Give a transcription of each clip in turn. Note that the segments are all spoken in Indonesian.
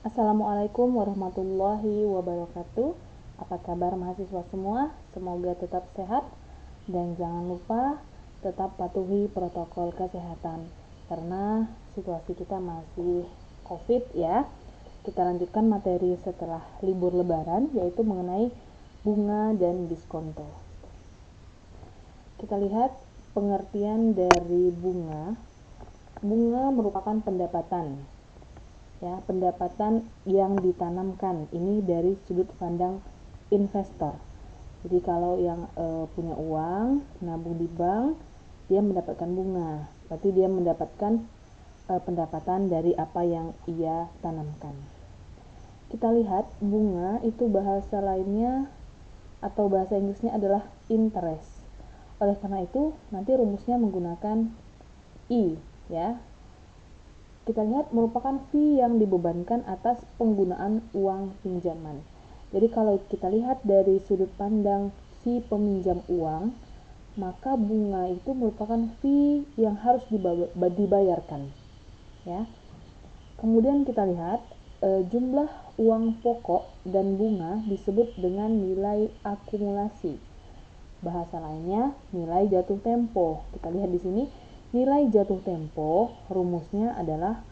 Assalamualaikum warahmatullahi wabarakatuh. Apa kabar mahasiswa semua? Semoga tetap sehat dan jangan lupa tetap patuhi protokol kesehatan karena situasi kita masih COVID ya. Kita lanjutkan materi setelah libur lebaran, yaitu mengenai bunga dan diskonto. Kita lihat pengertian dari bunga. Bunga merupakan pendapatan ya, pendapatan yang ditanamkan. Ini dari sudut pandang investor. Jadi kalau yang punya uang nabung di bank, dia mendapatkan bunga, berarti dia mendapatkan pendapatan dari apa yang ia tanamkan. Kita lihat bunga itu bahasa lainnya atau bahasa Inggrisnya adalah interest. Oleh karena itu nanti rumusnya menggunakan I ya. Kita lihat merupakan fee yang dibebankan atas penggunaan uang pinjaman. Jadi kalau kita lihat dari sudut pandang si peminjam uang, maka bunga itu merupakan fee yang harus dibayarkan. Ya. Kemudian kita lihat jumlah uang pokok dan bunga disebut dengan nilai akumulasi. Bahasa lainnya nilai jatuh tempo. Kita lihat di sini. Nilai jatuh tempo rumusnya adalah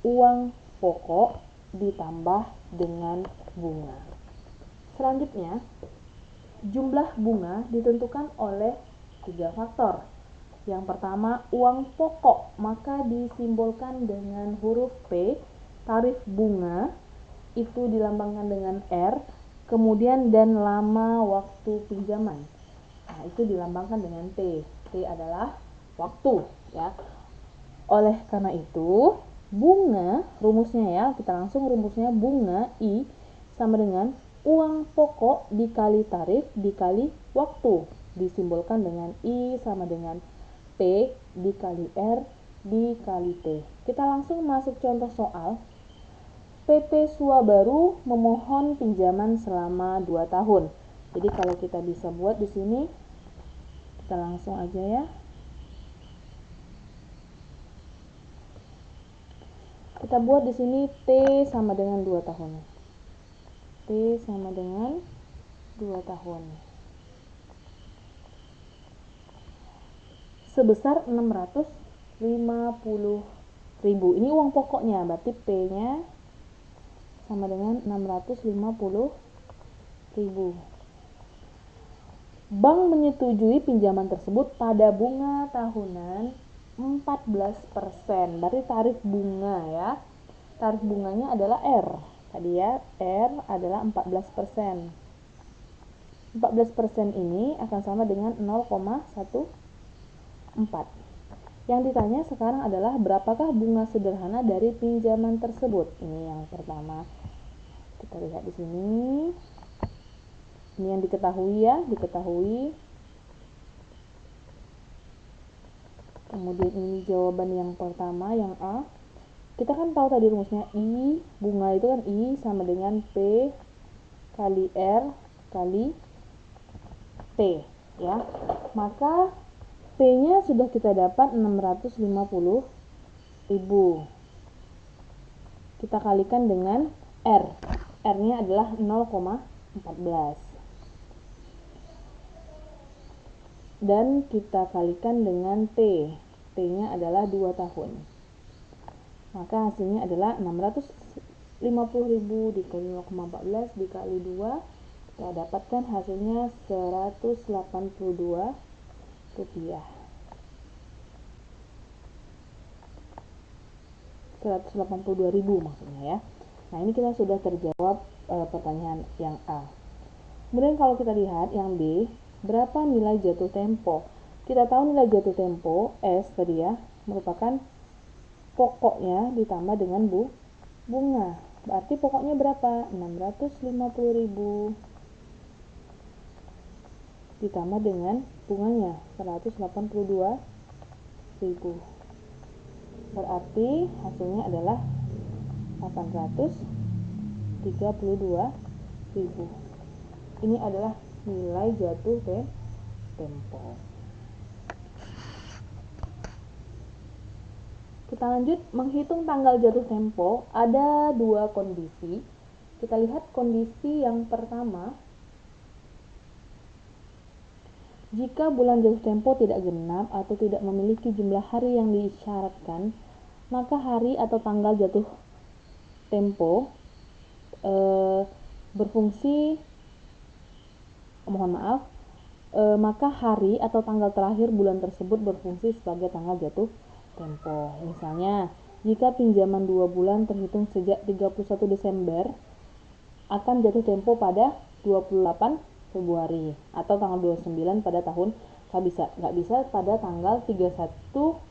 uang pokok ditambah dengan bunga. Selanjutnya, jumlah bunga ditentukan oleh 3 faktor. Yang pertama, uang pokok, maka disimbolkan dengan huruf P. Tarif bunga itu dilambangkan dengan R. Kemudian dan lama waktu pinjaman. Nah, itu dilambangkan dengan T. T adalah waktu ya. Oleh karena itu, bunga rumusnya ya, kita langsung rumusnya bunga I sama dengan uang pokok dikali tarif dikali waktu, disimbolkan dengan I sama dengan P dikali R dikali T. Kita langsung masuk contoh soal. PT Suabaru memohon pinjaman selama 2 tahun. Jadi kalau kita bisa buat di sini, kita langsung aja ya. Kita buat di sini T sama dengan 2 tahun. T sama dengan 2 tahun. Sebesar 650.000. Ini uang pokoknya, berarti P-nya sama dengan 650.000. Bank menyetujui pinjaman tersebut pada bunga tahunan 14%. Berarti tarif bunga ya. Tarif bunganya adalah R. Tadi ya, R adalah 14%. 14% ini akan sama dengan 0,14. Yang ditanya sekarang adalah berapakah bunga sederhana dari pinjaman tersebut. Ini yang pertama. Kita lihat di sini. Ini yang diketahui ya, diketahui. Kemudian ini jawaban yang pertama, yang A. Kita kan tahu tadi rumusnya I, bunga itu kan I sama dengan P kali R kali T ya. Maka P-nya sudah kita dapat 650.000. Kita kalikan dengan R. R-nya adalah 0,14. Dan kita kalikan dengan T. T-nya adalah 2 tahun. Maka hasilnya adalah 650.000 dikali 0,14 dikali 2. Kita dapatkan hasilnya 182 rupiah. 182.000 maksudnya ya. Nah, ini kita sudah terjawab pertanyaan yang A. Kemudian kalau kita lihat yang B, berapa nilai jatuh tempo? Kita tahu nilai jatuh tempo S tadi ya, merupakan pokoknya ditambah dengan bunga. Berarti pokoknya berapa? 650.000 ditambah dengan bunganya 182.000. Berarti hasilnya adalah 832.000. Ini adalah nilai jatuh tempo. Kita Kita lanjut menghitung tanggal jatuh tempo. Ada dua kondisi. Kita lihat kondisi yang pertama. Jika bulan jatuh tempo tidak genap atau tidak memiliki jumlah hari yang disyaratkan, maka hari atau tanggal jatuh tempo maka hari atau tanggal terakhir bulan tersebut berfungsi sebagai tanggal jatuh tempo. Misalnya, jika pinjaman 2 bulan terhitung sejak 31 Desember, akan jatuh tempo pada 28 Februari atau tanggal 29 pada tahun nggak bisa pada tanggal 31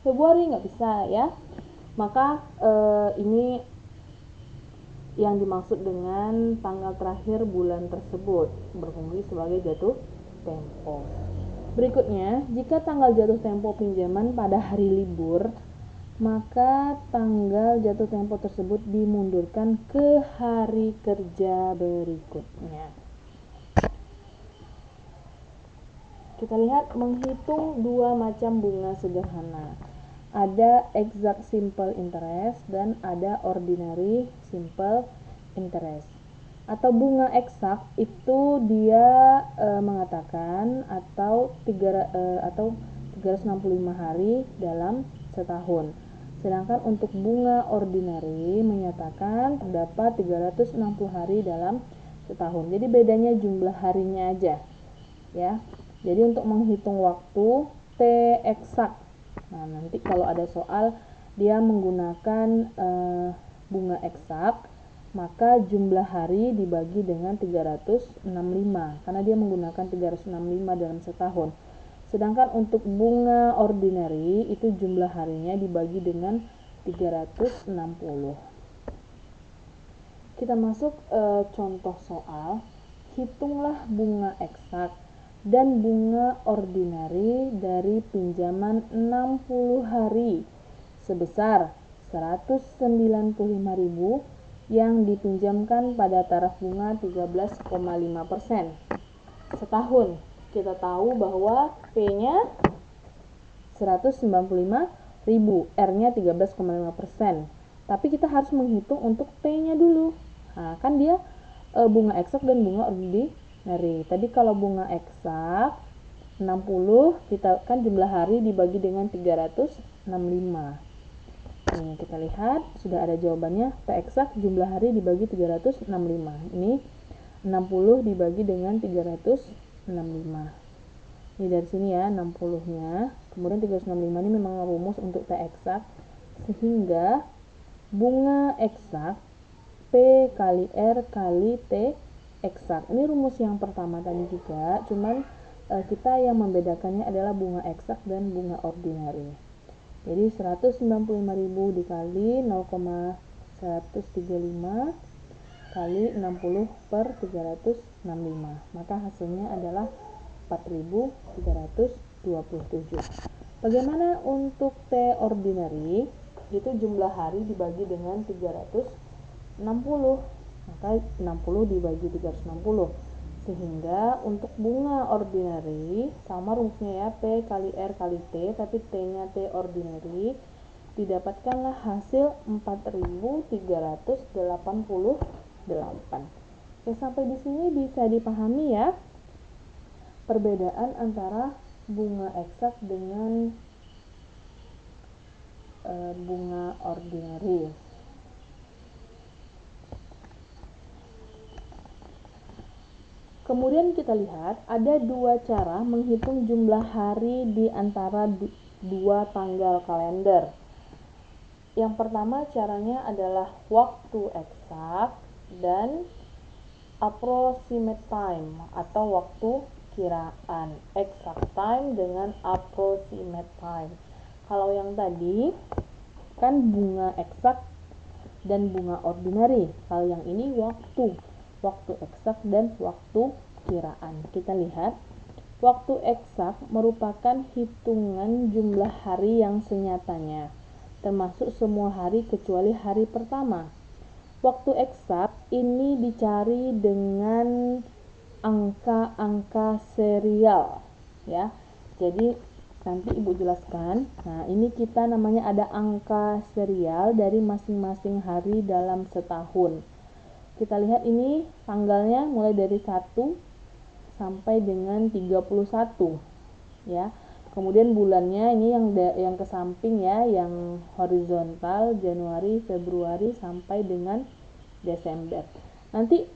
Februari, nggak bisa ya. Maka ini yang dimaksud dengan tanggal terakhir bulan tersebut berfungsi sebagai jatuh tempo. Berikutnya, jika tanggal jatuh tempo pinjaman pada hari libur, maka tanggal jatuh tempo tersebut dimundurkan ke hari kerja berikutnya. Kita lihat menghitung dua macam bunga sederhana. Ada exact simple interest dan ada ordinary simple interest. Atau bunga eksak itu dia mengatakan atau 365 hari dalam setahun. Sedangkan untuk bunga ordinary menyatakan terdapat 360 hari dalam setahun. Jadi bedanya jumlah harinya aja. Ya. Jadi untuk menghitung waktu T eksak. Nah, nanti kalau ada soal dia menggunakan bunga eksak, maka jumlah hari dibagi dengan 365 karena dia menggunakan 365 dalam setahun. Sedangkan untuk bunga ordinary itu jumlah harinya dibagi dengan 360. Kita masuk contoh soal. Hitunglah bunga eksak dan bunga ordinary dari pinjaman 60 hari sebesar 195.000 yang dipinjamkan pada taraf bunga 13,5% setahun. Kita tahu bahwa P-nya 195.000, R-nya 13,5%. Tapi kita harus menghitung untuk T-nya dulu. Nah, kan dia bunga eksak dan bunga ordinary. Tadi kalau bunga eksak 60, kita kan jumlah hari dibagi dengan 365. Nih, kita lihat sudah ada jawabannya. T eksak jumlah hari dibagi 365. Ini 60 dibagi dengan 365. Ini dari sini ya 60-nya. Kemudian 365 ini memang rumus untuk T eksak, sehingga bunga eksak P kali R kali T eksak. Ini rumus yang pertama tadi juga, cuman kita yang membedakannya adalah bunga eksak dan bunga ordinary. Jadi 195.000 dikali 0,135 kali 60 per 365. Maka hasilnya adalah 4.327. Bagaimana untuk T ordinary? Itu jumlah hari dibagi dengan 360. Maka 60 dibagi 360, sehingga untuk bunga ordinary sama rumusnya ya, P kali R kali T, tapi T nya T ordinary, didapatkanlah hasil 4.388. Oke, sampai di sini bisa dipahami ya perbedaan antara bunga eksak dengan bunga ordinary. Kemudian kita lihat ada dua cara menghitung jumlah hari di antara dua tanggal kalender. Yang pertama caranya adalah waktu eksak dan approximate time atau waktu kiraan. Exact time dengan approximate time. Kalau yang tadi kan bunga eksak dan bunga ordinary. Kalau yang ini waktu eksak dan waktu kiraan. Kita lihat, waktu eksak merupakan hitungan jumlah hari yang senyatanya, termasuk semua hari kecuali hari pertama. Waktu eksak ini dicari dengan angka-angka serial, ya. Jadi Nanti Ibu jelaskan. Nah, ini kita namanya ada angka serial dari masing-masing hari dalam setahun. Kita lihat ini tanggalnya mulai dari 1 sampai dengan 31 ya. Kemudian bulannya ini yang ke samping ya, yang horizontal Januari, Februari sampai dengan Desember. Nanti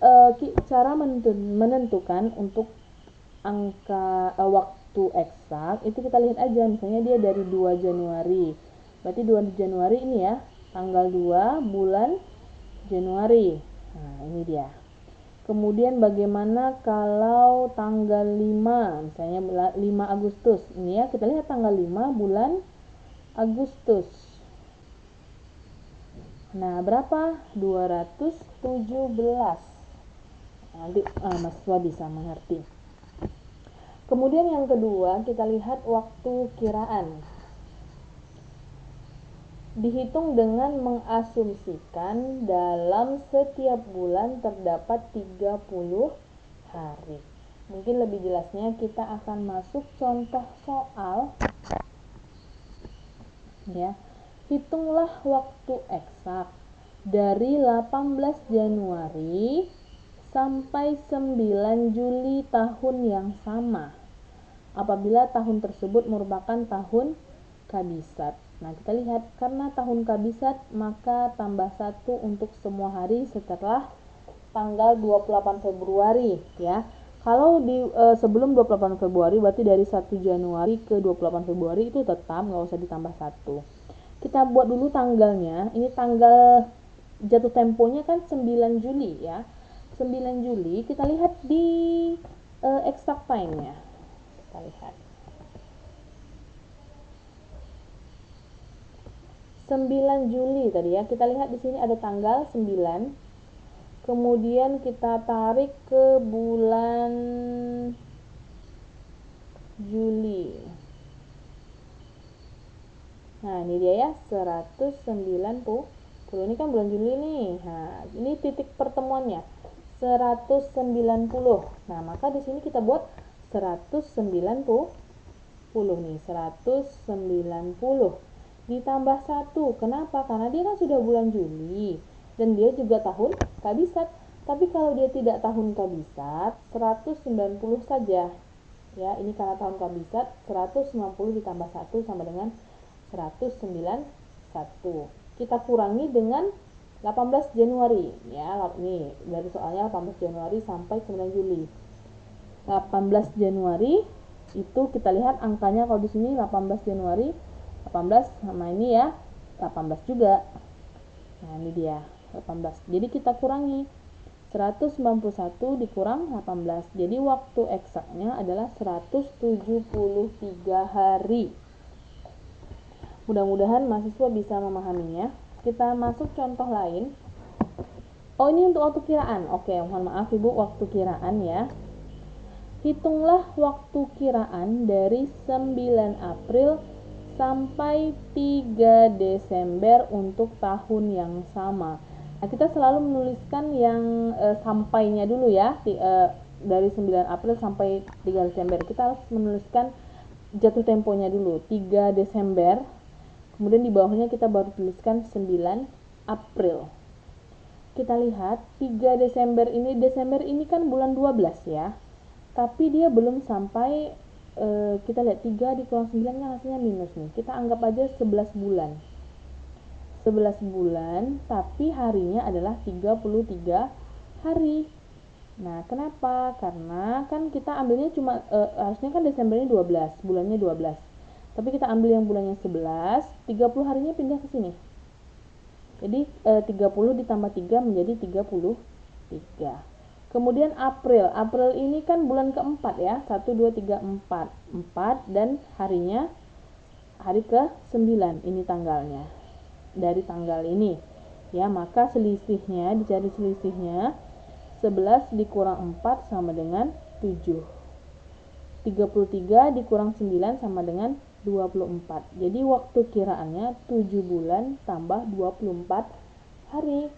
cara menentukan untuk angka waktu eksak itu kita lihat aja, misalnya dia dari 2 Januari. Berarti 2 Januari ini ya, tanggal 2 bulan Januari. Nah, ini dia. Kemudian bagaimana kalau tanggal 5, misalnya 5 Agustus. Ini ya, kita lihat tanggal 5 bulan Agustus. Nah, berapa? 217. Nanti mahasiswa bisa mengerti. Kemudian yang kedua, kita lihat waktu kiraan. Dihitung dengan mengasumsikan dalam setiap bulan terdapat 30 hari. Mungkin lebih jelasnya kita akan masuk contoh soal. Ya. Hitunglah waktu eksak dari 18 Januari sampai 9 Juli tahun yang sama, apabila tahun tersebut merupakan tahun kabisat. Nah, kita lihat, karena tahun kabisat, maka tambah 1 untuk semua hari setelah tanggal 28 Februari ya. Kalau sebelum 28 Februari berarti dari 1 Januari ke 28 Februari itu tetap nggak usah ditambah 1. Kita buat dulu tanggalnya. Ini tanggal jatuh temponya kan 9 Juli ya. 9 Juli kita lihat di exact time-nya. Kita lihat. 9 Juli tadi ya. Kita lihat di sini ada tanggal 9. Kemudian kita tarik ke bulan Juli. Nah, ini dia ya, 190. Ini kan bulan Juli nih. Nah, ini titik pertemuannya. 190. Nah, maka di sini kita buat 190 nih, 190 ditambah 1. Kenapa? Karena dia kan sudah bulan Juli dan dia juga tahun kabisat. Tapi kalau dia tidak tahun kabisat, 190 saja. Ya, ini karena tahun kabisat, 190 ditambah 1 sama dengan 191. Kita kurangi dengan 18 Januari ya. Nih, dari soalnya 18 Januari sampai 9 Juli. 18 Januari itu kita lihat angkanya kalau di sini 18 Januari 18 sama ini ya 18 juga. Nah, ini dia 18. Jadi kita kurangi 191 dikurang 18. Jadi waktu eksaknya adalah 173 hari. Mudah-mudahan mahasiswa bisa memahaminya. Kita masuk contoh lain. Oh, ini untuk waktu kiraan. Oke, mohon maaf Ibu, waktu kiraan ya. Hitunglah waktu kiraan dari 9 April sampai 3 Desember untuk tahun yang sama. Nah, kita selalu menuliskan yang sampainya dulu ya. Dari 9 April sampai 3 Desember. Kita harus menuliskan jatuh temponya dulu, 3 Desember. Kemudian di bawahnya kita baru tuliskan 9 April. Kita lihat 3 Desember ini kan bulan 12 ya. Tapi dia belum sampai kita lihat 3 dikurang 9 kan hasilnya minus nih. Kita anggap aja 11 bulan. 11 bulan tapi harinya adalah 33 hari. Nah, kenapa? Karena kan kita ambilnya cuma harusnya kan Desembernya 12, bulannya 12. Tapi kita ambil yang bulannya 11, 30 harinya pindah ke sini. Jadi 30 ditambah 3 menjadi 33. Kemudian April. April ini kan bulan keempat ya. 1, 2, 3, 4. 4 dan harinya hari ke-9. Ini tanggalnya. Dari tanggal ini. Ya, maka selisihnya, dicari selisihnya. 11 dikurang 4 sama dengan 7. 33 dikurang 9 sama dengan 24. Jadi waktu kiraannya 7 bulan tambah 24 hari.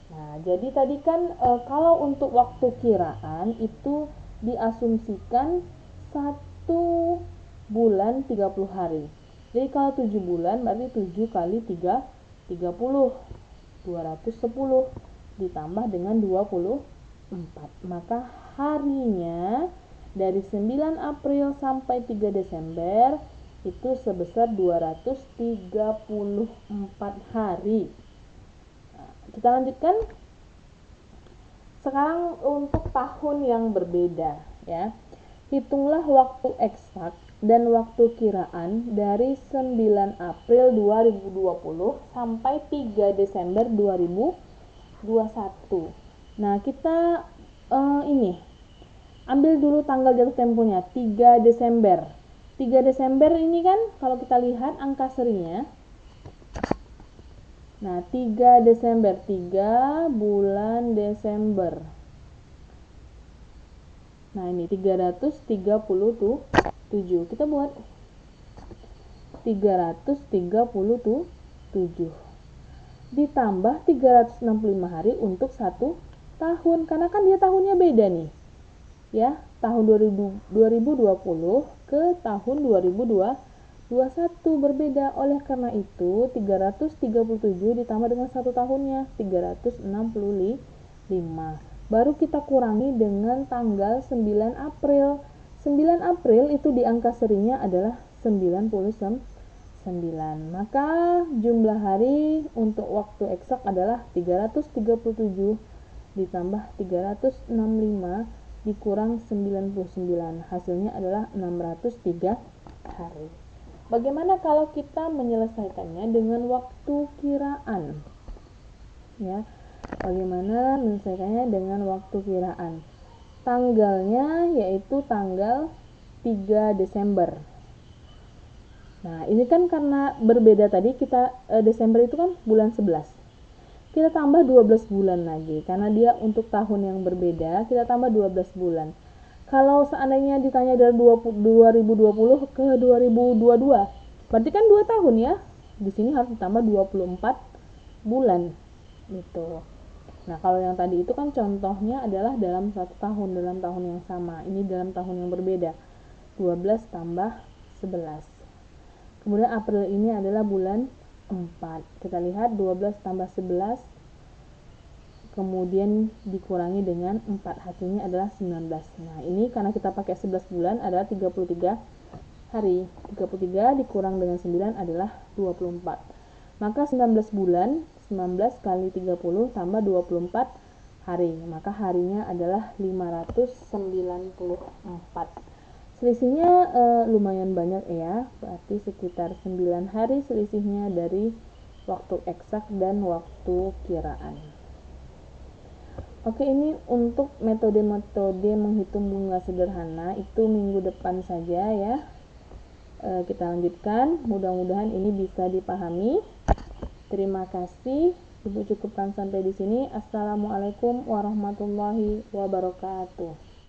Nah, jadi tadi kan kalau untuk waktu kiraan itu diasumsikan 1 bulan 30 hari. Jadi kalau 7 bulan berarti 7 kali 3, 30. 210 ditambah dengan 24. Maka harinya dari 9 April sampai 3 Desember itu sebesar 234 hari. Nah, kita lanjutkan. Sekarang untuk tahun yang berbeda ya. Hitunglah waktu eksak dan waktu kiraan dari 9 April 2020 sampai 3 Desember 2021. Nah, kita ini ambil dulu tanggal jatuh temponya 3 Desember. 3 Desember ini kan kalau kita lihat angka serinya. Nah, 3 Desember, 3 bulan Desember. Nah, ini 337. Kita buat 337 ditambah 365 hari untuk 1 tahun, karena kan dia tahunnya beda nih. Ya, tahun 2020 ke tahun 2021 berbeda. Oleh karena itu, 337 ditambah dengan 1 tahunnya, 365. Baru kita kurangi dengan tanggal 9 April. 9 April itu di angka serinya adalah 99. Maka jumlah hari untuk waktu eksak adalah 337 ditambah 365 dikurang 99. Hasilnya adalah 603 hari. Bagaimana kalau kita menyelesaikannya dengan waktu kiraan? Ya. Bagaimana menyelesaikannya dengan waktu kiraan? Tanggalnya yaitu tanggal 3 Desember. Nah, ini kan karena berbeda tadi, kita Desember itu kan bulan 11. Kita tambah 12 bulan lagi. Karena dia untuk tahun yang berbeda, kita tambah 12 bulan. Kalau seandainya ditanya dari 2020 ke 2022, berarti kan 2 tahun ya. Di sini harus ditambah 24 bulan. Gitu. Nah, kalau yang tadi itu kan contohnya adalah dalam 1 tahun, dalam tahun yang sama. Ini dalam tahun yang berbeda. 12 tambah 11. Kemudian April ini adalah bulan 4. Kita lihat 12 tambah 11 kemudian dikurangi dengan 4, hasilnya adalah 19. Nah, ini karena kita pakai 11 bulan adalah 33 hari. 33 dikurang dengan 9 adalah 24. Maka 19 bulan, 19 kali 30 tambah 24 hari. Maka harinya adalah 594. Selisihnya lumayan banyak ya, berarti sekitar 9 hari selisihnya dari waktu eksak dan waktu kiraan. Oke, ini untuk metode-metode menghitung bunga sederhana itu minggu depan saja ya. Kita lanjutkan, mudah-mudahan ini bisa dipahami. Terima kasih. Ibu cukupkan sampai di sini. Assalamualaikum warahmatullahi wabarakatuh.